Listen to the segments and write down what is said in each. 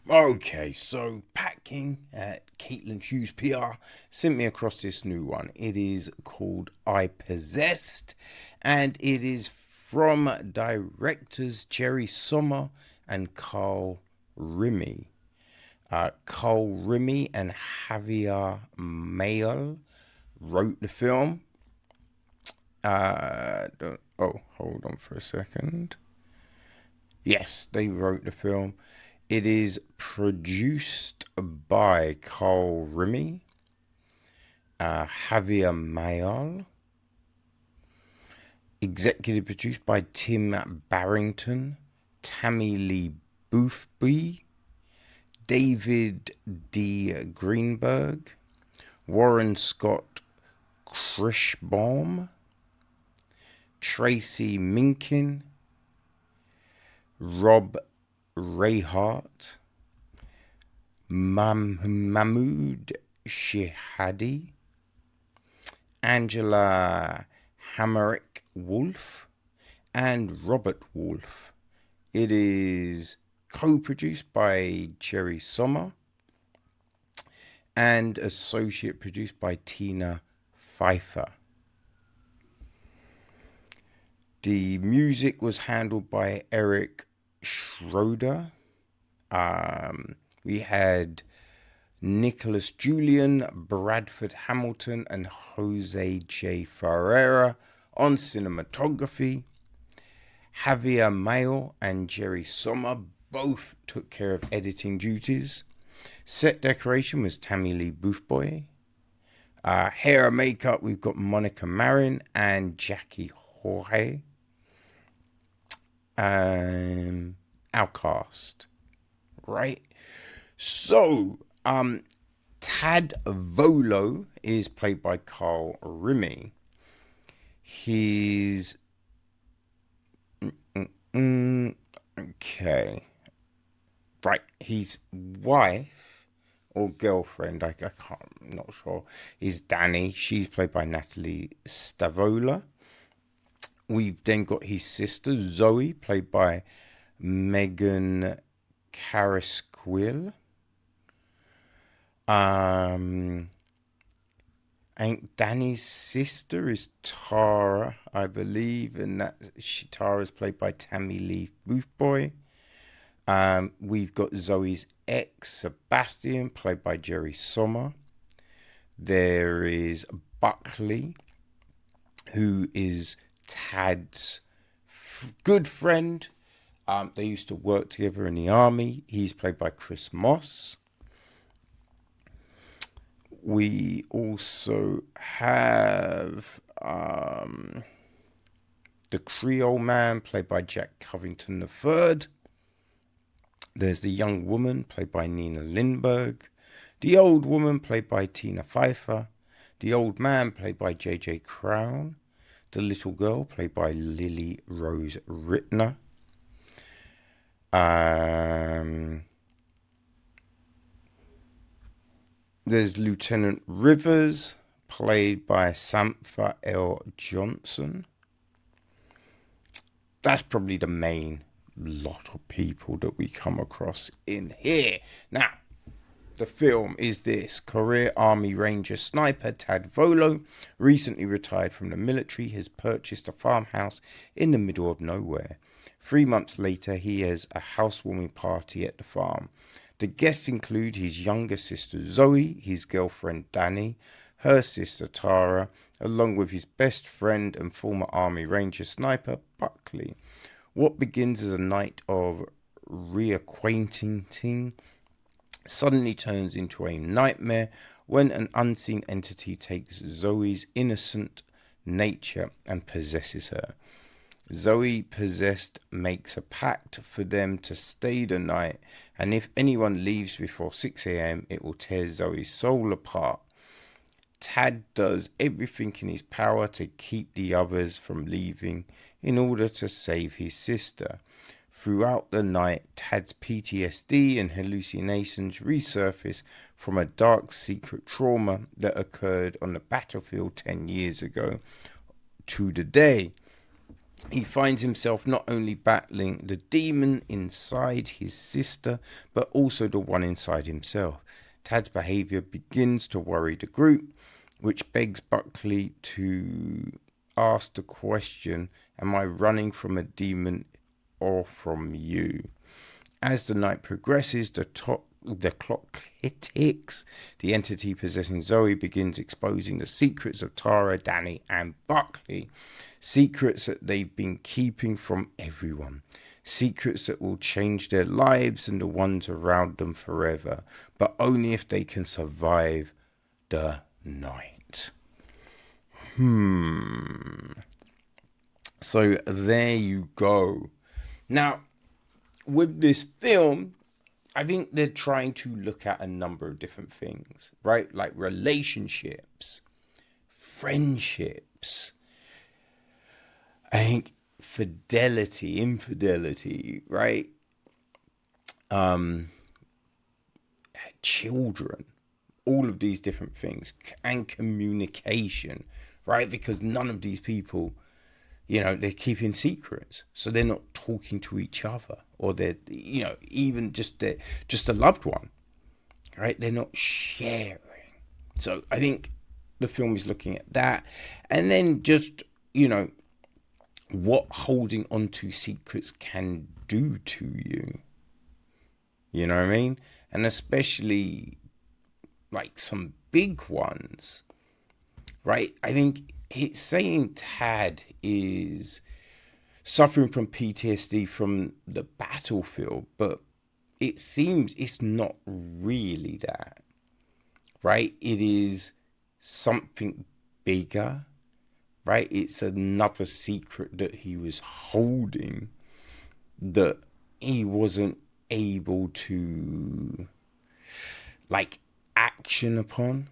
Okay, so Pat King at Caitlin Hughes PR sent me across this new one. It is called iPossessed, and it is from directors Jerry Sommer and Carl Rimi. Carl Rimi and Javier Mayo wrote the film. Hold on for a second. Yes, they wrote the film. It is produced by Carl Rimi, Javier Mayal, executive produced by Tim Barrington, Tami Lee Boothby, David D. Greenberg, Warren Scott Krishbaum, Tracy Minkin, Rob Rayhart, Mahmood Shihadi, Angela Hamerick Wolf, and Robert Wolf. It is co-produced by Jerry Sommer and associate produced by Tina Pfeiffer. The music was handled by Eric Schroeder. We had Nicholas Julian, Bradford Hamilton, and Jose J. Ferreira on cinematography. Javier Mayo and Jerry Sommer both took care of editing duties. Set decoration was Tami Lee Boothby. Hair and makeup, we've got Monica Marin and Jackie Jorge. Our cast, right? So, Tad Volo is played by Carl Rimi. He's okay, right? His wife or girlfriend, I can't, I'm not sure, is Danny. She's played by Natalie Stavola. We've then got his sister Zoe, played by Meghan Carrasquillo. And Danny's sister is Tara, I believe, and Tara is played by Tami Lee Boothby. We've got Zoe's ex, Sebastian, played by Jerry Sommer. There is Buckley, who is Tad's good friend. They used to work together in the army. He's played by Chris Moss. We also have the Creole man, played by Jack Covington III. There's the young woman, played by Nina Lindberg. The old woman, played by Tina Pfeiffer. The old man, played by J.J. Crown. The little girl, played by Lily Rose Rittner. There's Lieutenant Rivers, played by Samantha L. Johnson. That's probably the main lot of people that we come across in here. Now, the film is this. Career Army Ranger sniper Tad Volo, recently retired from the military, has purchased a farmhouse in the middle of nowhere. 3 months later, he has a housewarming party at the farm. The guests include his younger sister Zoe, his girlfriend Danny, her sister Tara, along with his best friend and former Army Ranger sniper Buckley. What begins as a night of reacquainting suddenly turns into a nightmare when an unseen entity takes Zoe's innocent nature and possesses her. Zoe, possessed, makes a pact for them to stay the night, and if anyone leaves before 6 a.m., it will tear Zoe's soul apart. Tad does everything in his power to keep the others from leaving in order to save his sister. Throughout the night, Tad's PTSD and hallucinations resurface from a dark secret trauma that occurred on the battlefield 10 years ago to the day. he finds himself not only battling the demon inside his sister, but also the one inside himself. Tad's behaviour begins to worry the group, which begs Buckley to ask the question, am I running from a demon or from you? As the night progresses, the clock ticks. The entity possessing Zoe begins exposing the secrets of Tara, Danny, and Buckley. Secrets that they've been keeping from everyone. Secrets that will change their lives and the ones around them forever, but only if they can survive the night. So there you go. Now, with this film, I think they're trying to look at a number of different things, right? Like relationships, friendships, I think fidelity, infidelity, right? Children, all of these different things, and communication, right? Because none of these people, they're keeping secrets, so they're not talking to each other, or they're, even just a loved one, right? They're not sharing. So I think the film is looking at that, and then just, what holding onto secrets can do to you. You know what I mean? And especially like some big ones, right? I think it's saying Tad is suffering from PTSD from the battlefield, but it seems it's not really that, right? It is something bigger, right? It's another secret that he was holding that he wasn't able to like action upon,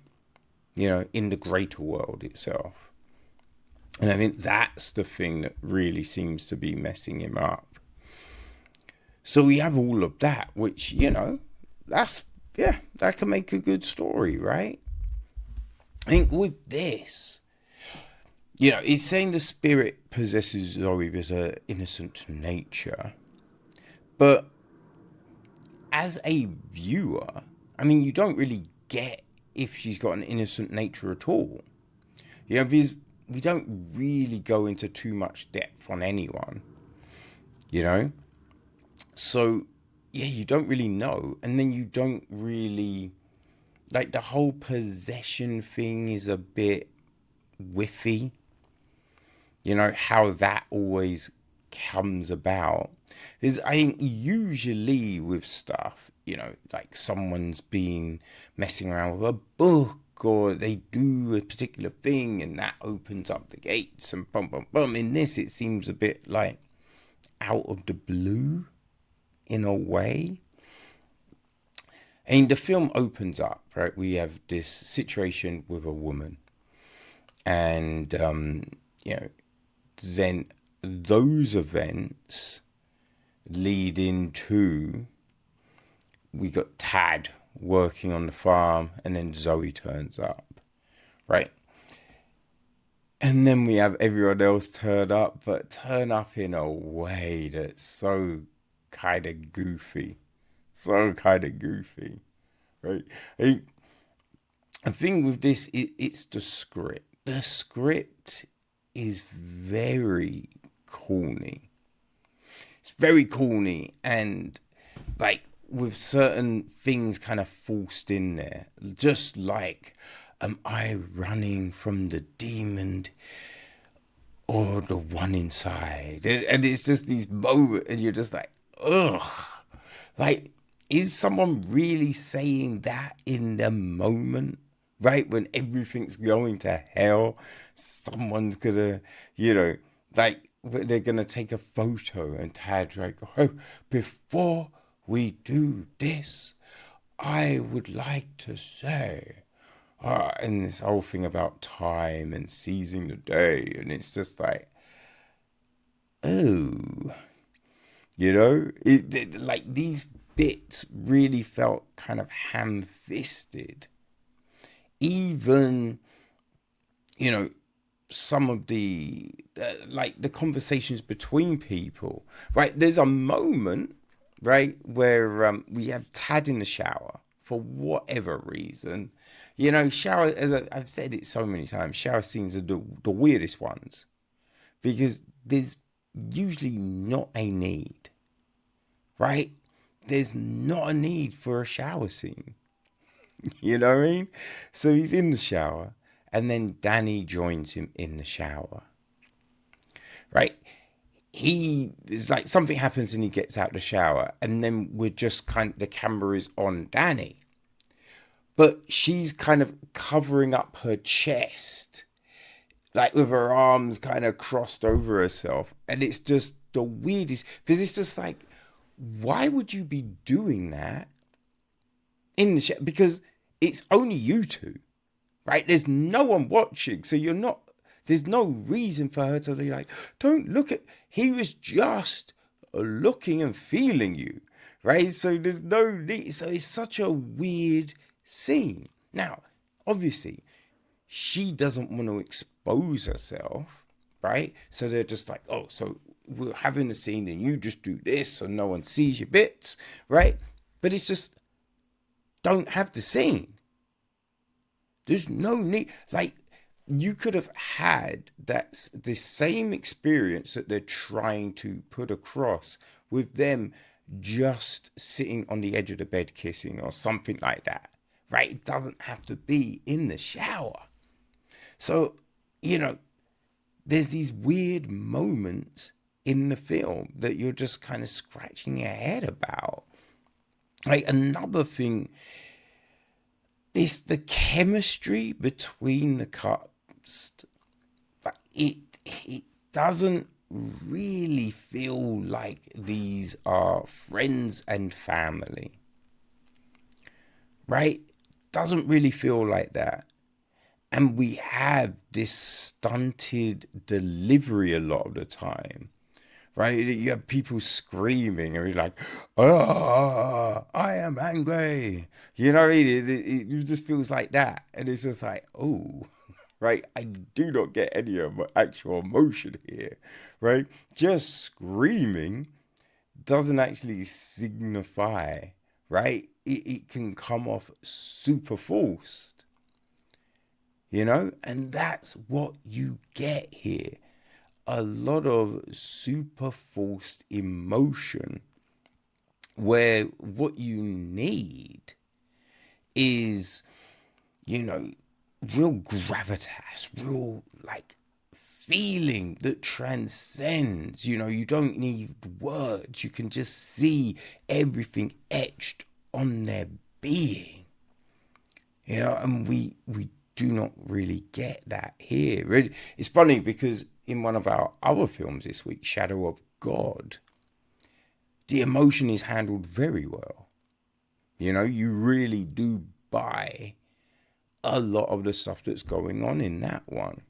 in the greater world itself. And I think that's the thing that really seems to be messing him up. So we have all of that, which, that can make a good story, right? I think with this, it's saying the spirit possesses Zoe with an innocent nature. But as a viewer, I mean, you don't really get if she's got an innocent nature at all. Because we don't really go into too much depth on anyone, So, you don't really know. And then you don't really, like, the whole possession thing is a bit whiffy. How that always comes about. Because I think usually with stuff, like someone's been messing around with a book, or they do a particular thing and that opens up the gates and bum bum bum. In this, it seems a bit like out of the blue in a way. And the film opens up, right? We have this situation with a woman, and then those events lead into, we got Tad working on the farm, and then Zoe turns up, right? And then we have everyone else turn up, but turn up in a way that's so kind of goofy. Right? The thing with this, it's the script. The script is very corny. It's very corny, and like with certain things kind of forced in there, just like, am I running from the demon or the one inside? And it's just these moments, and you're just like, ugh. Like, is someone really saying that in the moment? Right? When everything's going to hell, someone's gonna, like, they're gonna take a photo and Tad's like, oh, before we do this, I would like to say, and this whole thing about time and seizing the day, and it's just like, oh, like these bits really felt kind of ham-fisted. Even, some of the like the conversations between people, right? There's a moment, right, where we have Tad in the shower for whatever reason. You know, shower, as I've said it so many times, shower scenes are the weirdest ones because there's usually not a need, right? There's not a need for a shower scene. You know what I mean? So he's in the shower, and then Danny joins him in the shower, right? He is like, something happens and he gets out the shower, and then we're just kind of, the camera is on Danny, but she's kind of covering up her chest, like with her arms kind of crossed over herself, and it's just the weirdest because it's just like, why would you be doing that in the shower? Because it's only you two, right? There's no one watching, so you're not. There's no reason for her to be like, don't look at. He was just looking and feeling you, right? So there's no need. So it's such a weird scene. Now, obviously, she doesn't want to expose herself, right? So they're just like, oh, so we're having a scene and you just do this so no one sees your bits, right? But it's just, don't have the scene. There's no need. Like, you could have had the same experience that they're trying to put across with them just sitting on the edge of the bed kissing or something like that, right? It doesn't have to be in the shower. So, you know, there's these weird moments in the film that you're just kind of scratching your head about. Like, another thing is the chemistry between the cast. It doesn't really feel like these are friends and family, right? Doesn't really feel like that. And we have this stunted delivery a lot of the time, right? You have people screaming and you're like, oh, I am angry. You know what I mean? It just feels like that. And it's just like, oh, right? I do not get any actual emotion here, right? Just screaming doesn't actually signify, right? It can come off super forced, you know? And that's what you get here. A lot of super forced emotion where what you need is, you know, real gravitas, real like feeling that transcends. You know, you don't need words. You can just see everything etched on their being. You know, and we do not really get that here. It's funny because in one of our other films this week, Shadow of God, the emotion is handled very well. You know, you really do buy a lot of the stuff that's going on in that one.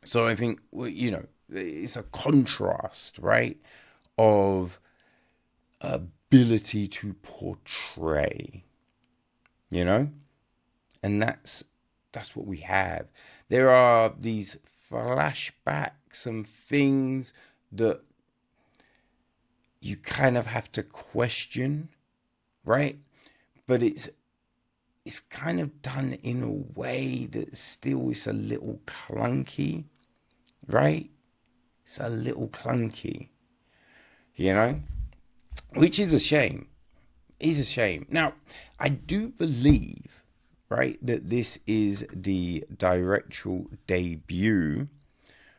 So I think, you know, it's a contrast, right, of ability to portray, you know, and that's what we have. There are these flashbacks and things that you kind of have to question, right? But it's kind of done in a way that still is a little clunky, right? It's a little clunky, you know, which is a shame. It's a shame. Now, I do believe, right, that this is the directorial debut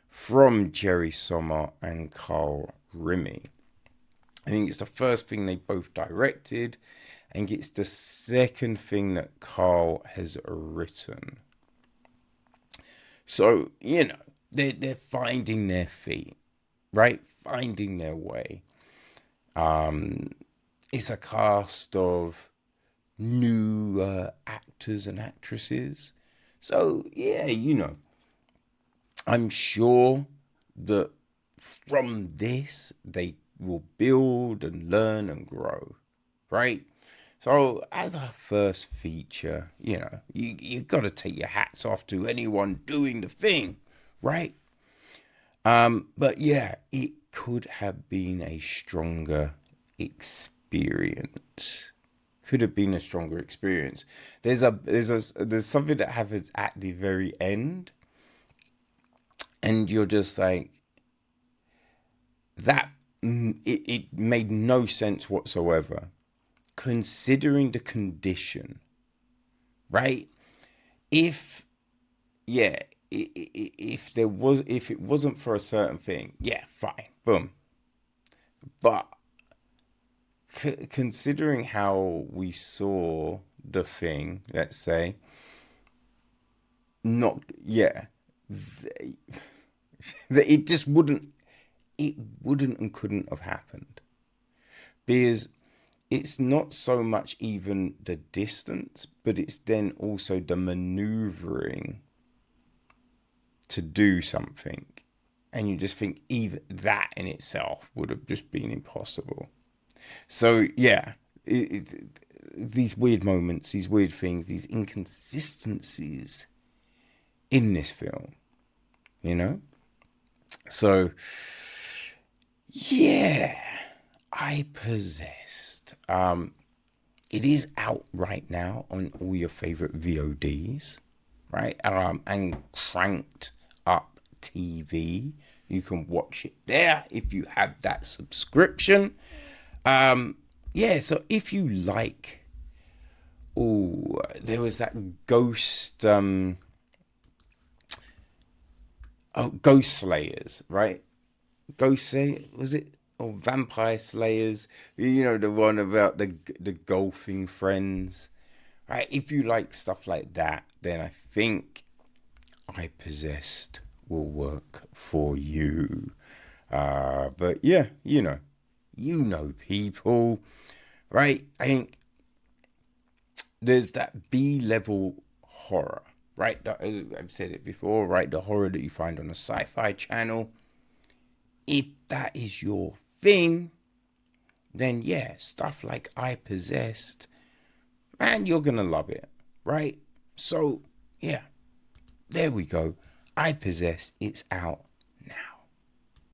from Jerry Sommer and Carl Rimi. I think it's the first thing they both directed, and it's the second thing that Carl has written. So, you know, they're finding their feet, right? Finding their way. It's a cast of new actors and actresses. So, yeah, you know, I'm sure that from this, they will build and learn and grow, right? So as a first feature, you know, you got to take your hats off to anyone doing the thing, right? But yeah, it could have been a stronger experience. Could have been a stronger experience. There's something that happens at the very end, and you're just like that. It made no sense whatsoever, considering the condition, right? If yeah, if it wasn't for a certain thing, yeah, fine, boom. But considering how we saw the thing, let's say, not yeah, that it just wouldn't and couldn't have happened, because it's not so much even the distance, but it's then also the maneuvering to do something, and you just think even that in itself would have just been impossible. So yeah, these weird moments, these weird things, these inconsistencies in this film, you know. So yeah, iPossessed. It is out right now on all your favorite VODs, right? And Cranked Up TV. You can watch it there if you have that subscription. Yeah, so if you like, oh, there was that Ghost Slayers, right? Ghost Slayer, was it? Or Vampire Slayers? You know, the one about the golfing friends, right? If you like stuff like that, then I think iPossessed will work for you. But yeah, you know people, right? I think there's that B-level horror, right? I've said it before, right? The horror that you find on a sci-fi channel. If that is your thing, then yeah, stuff like iPossessed, man, you're gonna love it, right? So yeah, there we go. iPossessed, it's out